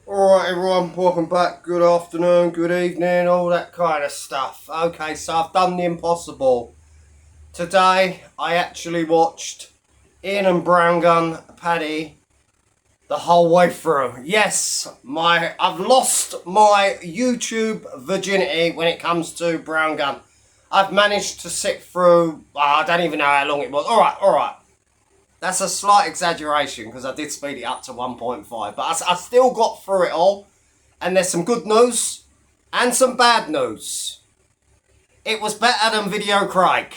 Alright everyone, welcome back. Good afternoon, good evening, all that kind of stuff. Okay, so I've done the impossible. Today I actually watched Ian and Brown Gun Paddy the whole way through. Yes, I've lost my YouTube virginity when it comes to Brown Gun. I've managed to sit through, I don't even know how long it was. Alright. That's a slight exaggeration because I did speed it up to 1.5. But I still got through it all. And there's some good news and some bad news. It was better than Video Craig.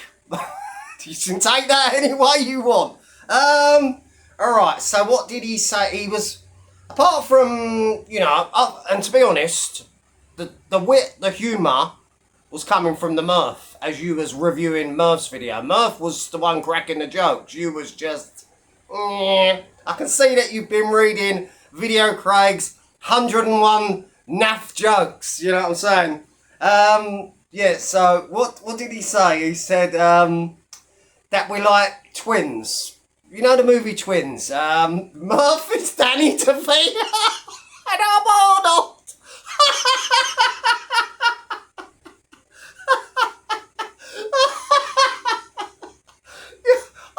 You can take that any way you want. Alright, so what did he say? He was, apart from, and to be honest, the wit, the humour was coming from the Murph, as you was reviewing Murph's video. Murph was the one cracking the jokes. You was just, I can see that you've been reading Video Craig's 101 naff jokes, you know what I'm saying? Yeah, so what did he say? He said that we like twins. You know the movie Twins? Murph is Danny DeVito and I'm Arnold.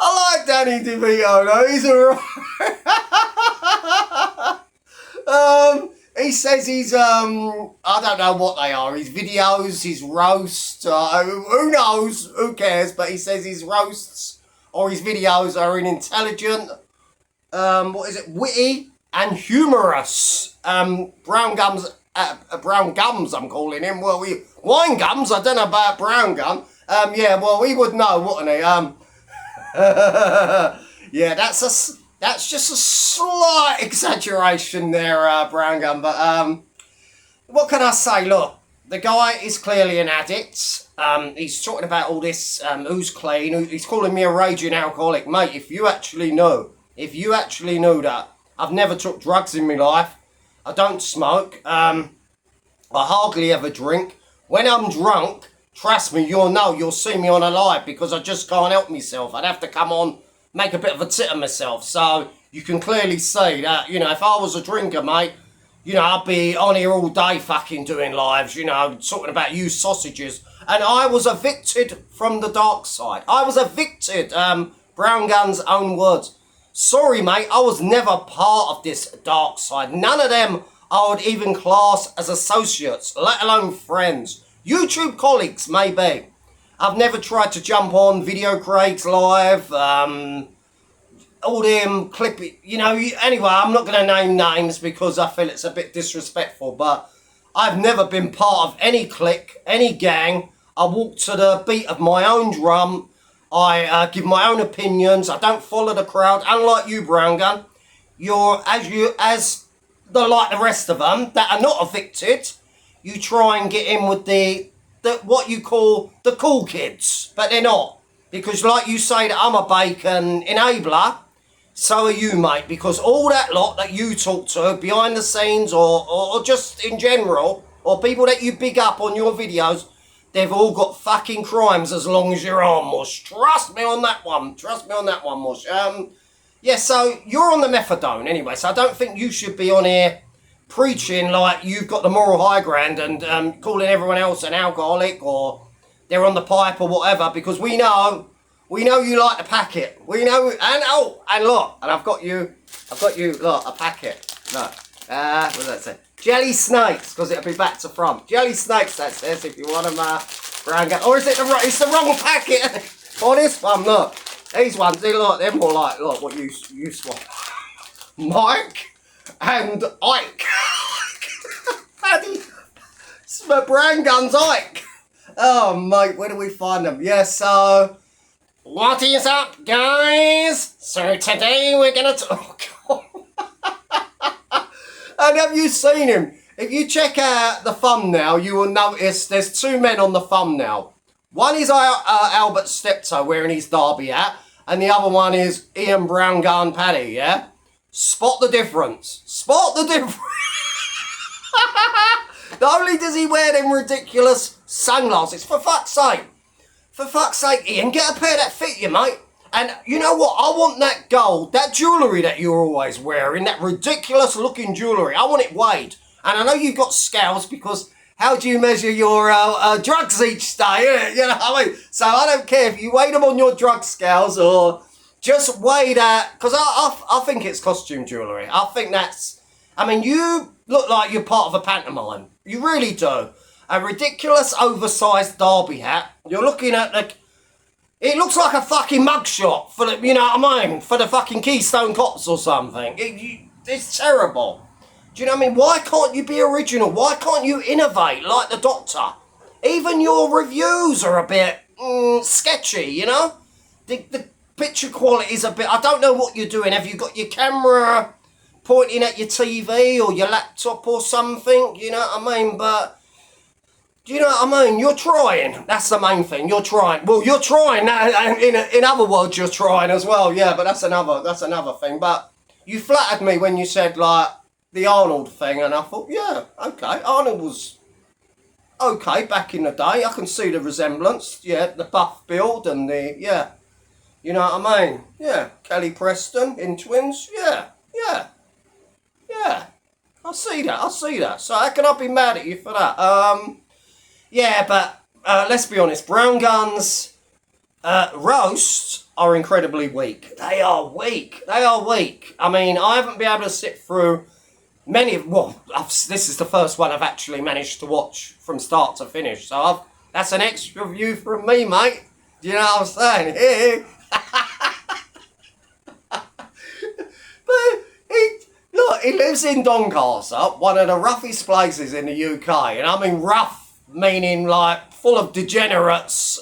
I like Danny DeVito though, he's alright. He says he's, I don't know what they are, his videos, his roasts, who knows, who cares, but he says his roasts or his videos are intelligent, witty and humorous. Brown Gums I'm calling him, Wine Gums, I don't know about Brown Gum. Yeah, well, he would know, wouldn't he? Yeah, that's just a slight exaggeration there, Brown Gun. But what can I say? Look, the guy is clearly an addict. He's talking about all this. Who's clean? He's calling me a raging alcoholic, mate. If you actually knew that I've never took drugs in my life. I don't smoke. I hardly ever drink. When I'm drunk, trust me, you'll see me on a live because I just can't help myself. I'd have to come on, make a bit of a tit of myself. So you can clearly see that, if I was a drinker, mate, I'd be on here all day fucking doing lives, talking about you sausages. And I was evicted from the dark side. I was evicted, Brown Gun's own words. Sorry, mate, I was never part of this dark side. None of them I would even class as associates, let alone friends. YouTube colleagues, maybe. I've never tried to jump on Video Craig's live, all them clippy, anyway, I'm not going to name names because I feel it's a bit disrespectful, but I've never been part of any clique, any gang. I walk to the beat of my own drum. I give my own opinions. I don't follow the crowd. Unlike you, Brown Gun, you're as like the rest of them that are not evicted. You try and get in with the what you call the cool kids, but they're not, because like you say that I'm a bacon enabler. So are you, mate, because all that lot that you talk to behind the scenes or just in general, or people that you big up on your videos, they've all got fucking crimes as long as you're on, Mush. Trust me on that one, Mush. Yeah, so you're on the methadone anyway, so I don't think you should be on here preaching like you've got the moral high ground and calling everyone else an alcoholic or they're on the pipe or whatever, because we know you like the packet. We know, and look, and I've got you, look, a packet. Look, what does that say? Jelly snakes, because it'll be back to front. Jelly snakes, that says, if you want them, Brown Gun. Or is it it's the wrong packet? Or this one, look. These ones, look, they're more like, look, what you swap. Mike and Ike. Brown Gun's Ike. Oh, mate, where do we find them? Yeah, so what is up, guys? So today we're gonna and have you seen him? If you check out the thumbnail, you will notice there's two men on the thumbnail. One is Albert Steptoe wearing his Derby hat, and the other one is Ian Brown Gun Paddy, yeah? Spot the difference. Spot the difference. Not only does he wear them ridiculous sunglasses, for fuck's sake. For fuck's sake, Ian, get a pair that fit you, mate. And you know what? I want that gold, that jewellery that you're always wearing, that ridiculous looking jewellery. I want it weighed. And I know you've got scales because how do you measure your drugs each day? You know what I mean? So I don't care if you weigh them on your drug scales or just weigh that. Because I think it's costume jewellery. I think that's... I mean, you look like you're part of a pantomime. You really do. A ridiculous oversized derby hat. You're looking at the... It looks like a fucking mugshot for the, you know what I mean? For the fucking Keystone Cops or something. It's terrible. Do you know what I mean? Why can't you be original? Why can't you innovate like the Doctor? Even your reviews are a bit sketchy, you know? The picture quality is a bit... I don't know what you're doing. Have you got your camera pointing at your TV or your laptop or something? You know what I mean? But... Do you know what I mean? You're trying. That's the main thing. You're trying. Well, you're trying. In other words, you're trying as well. Yeah, but that's another thing. But you flattered me when you said, like, the Arnold thing, and I thought, yeah, okay. Arnold was okay back in the day. I can see the resemblance. Yeah, the buff build and the, yeah. You know what I mean? Yeah. Kelly Preston in Twins. Yeah. Yeah. Yeah. I see that. So how can I be mad at you for that? Yeah, but let's be honest. Brown Gun's roasts are incredibly weak. They are weak. I mean, I haven't been able to sit through many of... Well, this is the first one I've actually managed to watch from start to finish. So that's an extra view from me, mate. Do you know what I'm saying? But he lives in Doncaster, one of the roughest places in the UK. And I mean rough, meaning like full of degenerates,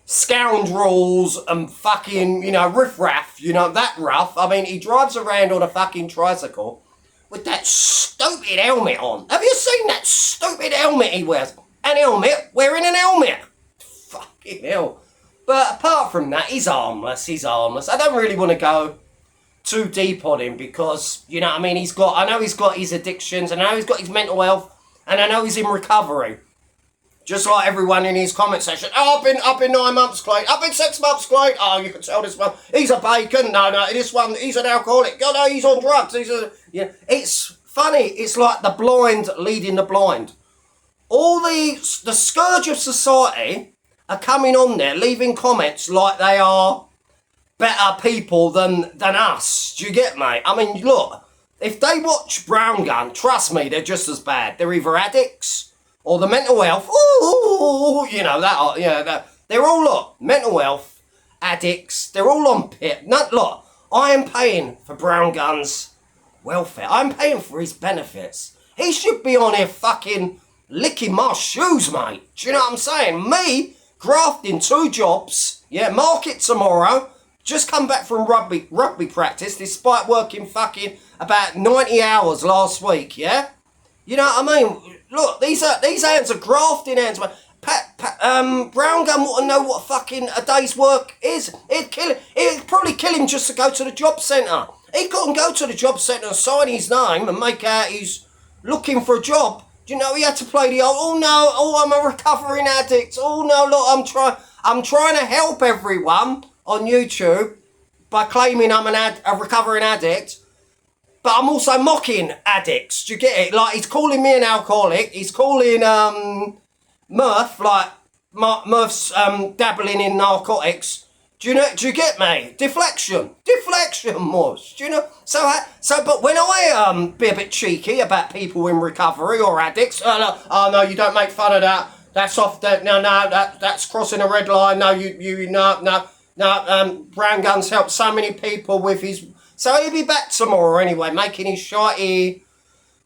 scoundrels and fucking, you know, riffraff, you know, that rough. I mean, he drives around on a fucking tricycle with that stupid helmet on. Have you seen that stupid helmet he wears? An helmet wearing an helmet. Fucking hell. But apart from that, he's harmless. I don't really want to go too deep on him because, you know what I mean, I know he's got his addictions, and I know he's got his mental health, and I know he's in recovery. Just like everyone in his comment section. Oh, I've been 9 months clean. I've been 6 months clean. Oh, you can tell this one. He's a bacon. No, this one, he's an alcoholic. Oh, no, he's on drugs. Yeah. It's funny. It's like the blind leading the blind. All the scourge of society are coming on there, leaving comments like they are better people than us. Do you get me? I mean, look. If they watch Brown Gun, trust me, they're just as bad. They're either addicts or the mental health. Ooh, you know that. Yeah, they're all look mental health addicts. They're all on pit. Look, I am paying for Brown Gun's welfare. I'm paying for his benefits. He should be on here fucking licking my shoes, mate. Do you know what I'm saying? Me grafting 2 jobs. Yeah, market tomorrow. Just come back from rugby practice despite working fucking about 90 hours last week, yeah? You know what I mean? Look, these hands are grafting hands. Brown Gun want to know what fucking a day's work is. It'd probably kill him just to go to the job centre. He couldn't go to the job centre and sign his name and make out he's looking for a job. Do you know, he had to play the old, oh no, oh, I'm a recovering addict. Oh no, look, I'm trying to help everyone on YouTube by claiming I'm a recovering addict, but I'm also mocking addicts. Do you get it? Like, he's calling me an alcoholic. He's calling Murph, like Murph's dabbling in narcotics. Do you get me? Deflection, Morse. Do you know? So, but when I be a bit cheeky about people in recovery or addicts, oh no, you don't make fun of that. That's off. No, that's crossing a red line. No, no. Brown Gun's helped so many people with his. So he'll be back tomorrow anyway, making his shitey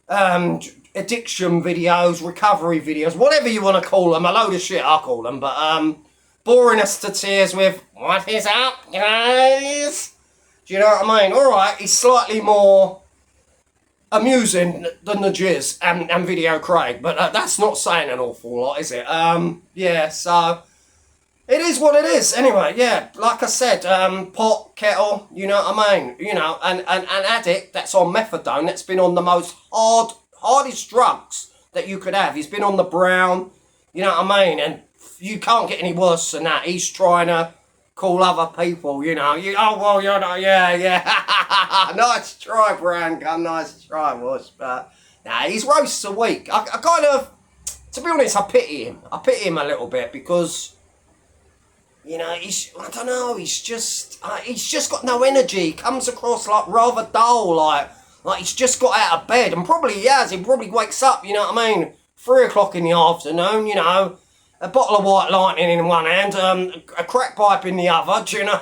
addiction videos, recovery videos, whatever you want to call them. A load of shit, I call them, but boring us to tears with what is up, guys? Do you know what I mean? All right, he's slightly more amusing than the Jizz and Video Craig, but that's not saying an awful lot, is it? Yeah, so it is what it is. Anyway, yeah, like I said, pot, kettle, you know what I mean? You know, an addict that's on methadone, that's been on the most hardest drugs that you could have. He's been on the brown, you know what I mean? And you can't get any worse than that. He's trying to call other people, you know. Oh, well, you're not, yeah. Nice try, Brown Gun, nice try, Wash. But, nah, he's roasts a week. I kind of, to be honest, I pity him. I pity him a little bit because, you know, I don't know, he's just got no energy. He comes across like rather dull, like he's just got out of bed, and probably he has. He probably wakes up, you know what I mean, 3 o'clock in the afternoon, you know, a bottle of White Lightning in one hand, a crack pipe in the other, do you know?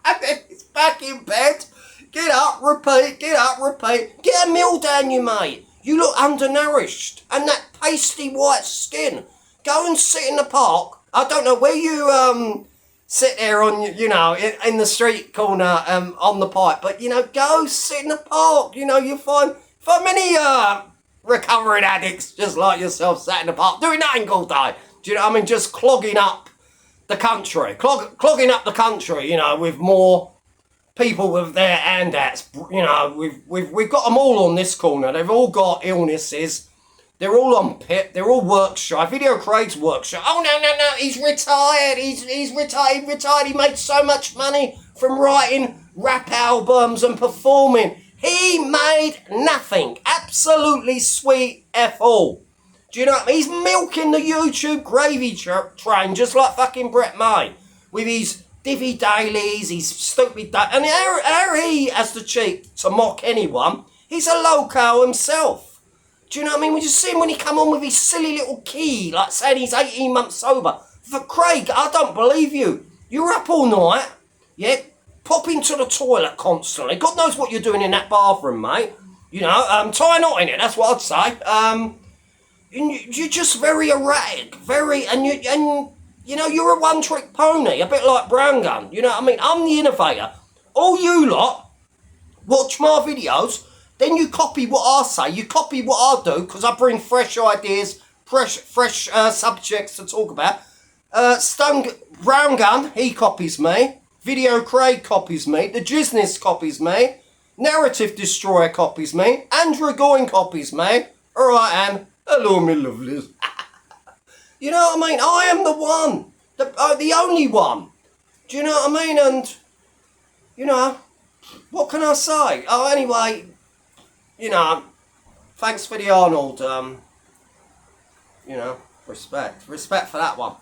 And then he's back in bed. Get up, repeat, get a meal down you, mate. You look undernourished, and that pasty white skin. Go and sit in the park. I don't know where you sit there on, you know, in the street corner on the pipe, but, you know, go sit in the park. You know, you find many recovering addicts just like yourself sat in the park doing nothing all day. Do you know what I mean? Just clogging up the country. Clogging up the country, you know, with more people with their handouts. You know, we've got them all on this corner. They've all got illnesses. They're all on PIP. They're all work shy. Video Craig's work shy. Oh, no. He's retired. He's retired. He made so much money from writing rap albums and performing. He made nothing. Absolutely sweet F all. Do you know what I mean? He's milking the YouTube gravy train just like fucking Brett May. With his divvy dailies, his stupid and how he has the cheek to mock anyone. He's a loco himself. Do you know what I mean? We just see him when he come on with his silly little key, like saying he's 18 months sober. For Craig, I don't believe you. You're up all night, yeah? Pop into the toilet constantly. God knows what you're doing in that bathroom, mate. You know, tie a knot in it, that's what I'd say. You're just very erratic, and you know, you're a one-trick pony, a bit like Brown Gun. You know what I mean? I'm the innovator. All you lot watch my videos, then you copy what I say, you copy what I do, because I bring fresh ideas, fresh subjects to talk about. Brown Gun, he copies me. Video Craig copies me. The Jizness copies me. Narrative Destroyer copies me. Andrew Goyne copies me. Alright, Anne. Hello, me lovelies. You know what I mean? I am the one. The only one. Do you know what I mean? And, you know, what can I say? Oh, anyway, you know, thanks for the Arnold. You know, respect. Respect for that one.